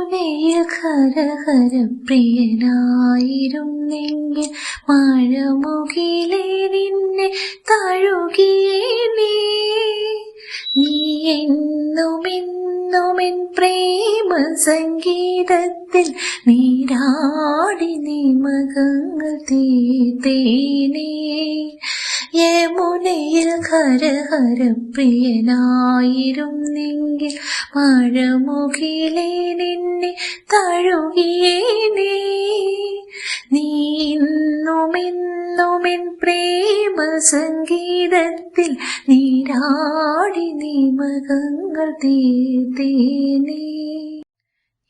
യമുനയിൽ ഹര പ്രിയനായിരുന്നെങ്കിൽ മഴമുകിലേ നിന്നെ തഴുകിയേ നീ എന്നുമെന്നുമെൻ പ്രേമ സംഗീതത്തിൽ നീരാടി നീ മകങ്ങൾ തീർത്തേനേ യമുനയിൽ ഹര പ്രിയനായിരുന്നെങ്കിൽ മഴമുകിലേ നിന്നെ തഴുകിയേനേ നീ ഇന്നുമെന്നുമെൻ പ്രേമ സംഗീതത്തിൽ നീരാടി നീ മകങ്ങൾ തീർത്തേനേ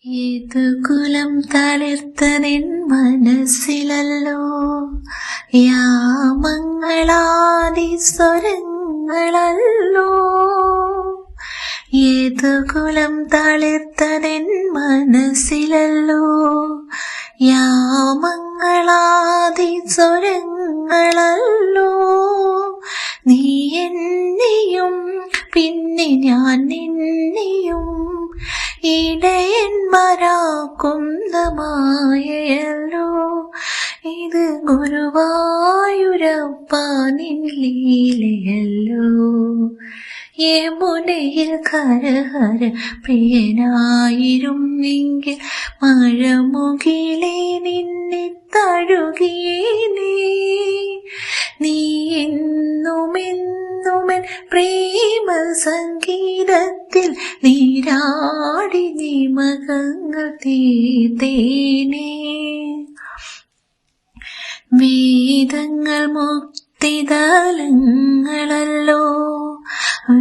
ഏതു കുലം തളിർത്തതെൻ മനസ്സിലല്ലോ യാമങ്ങളാദി സ്വരങ്ങളല്ലോ ഏതു കുലം തളിർത്തതെൻ മനസ്സിലല്ലോ യാമങ്ങളാദി സ്വരങ്ങളല്ലോ നീ എന്നെയും പിന്നെ ഞാൻ നിന്നെയും ഇടയന്മാരാക്കുന്ന മായയല്ലോ ഇത് ഗുരുവായൂരപ്പ നിൻ ലീലയല്ലോ യമുനയിൽ ഹര പ്രിയനായിരുന്നെങ്കിൽ മഴമുകിലേ നിന്നെ തഴുകിയേനേ നീ എന്നുമെന്നുമെൻ പ്രേമ സംഗീതത്തിൽ നീരാടി നീ മകങ്ങൾ തീർത്തേനേ വേദങ്ങൾ മുക്തിതലങ്ങളല്ലോ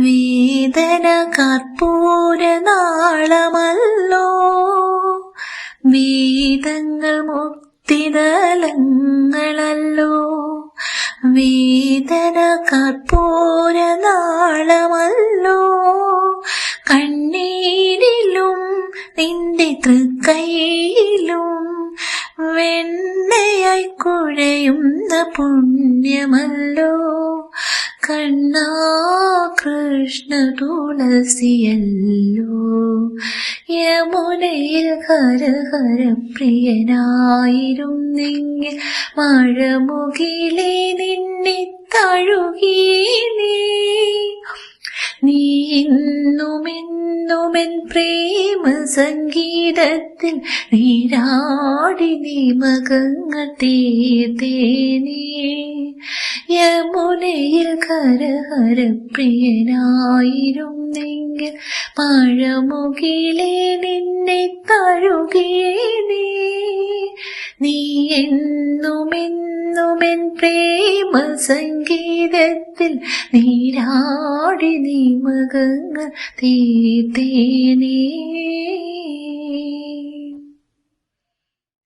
വേദന കർപ്പൂരനാളമല്ലോ വേദങ്ങൾ മുക്തിതലങ്ങളല്ലോ വേദന കർപ്പൂരനാളമല്ലോ കണ്ണീരിലും നിന്റെ തൃക്കൈയിലും വെണ്ണയായി കുഴയുന്ന പുണ്യമല്ലോ കണ്ണാ കൃഷ്ണ തുളസിയല്ലോ യമുനയിൽ ഹര പ്രിയനായിരുന്നെങ്കിൽ മഴമുകിലേ നിന്നെ തഴുകിയേ നീ എന്നുമെന്നുമെൻ പ്രേമ സംഗീതത്തിൽ നീരാടി നീ മകങ്ങൾ തീർത്തേനേ യമുനയിൽ ഹര പ്രിയനായിരുന്നെങ്കിൽ മഴമുകിലേ നിന്നെ തഴുകിയേ നീ എന്നുമെന്നുമെൻ പ്രേമ സംഗീതത്തിൽ നീരാടി നീ മകങ്ങൾ തീർത്തേനേ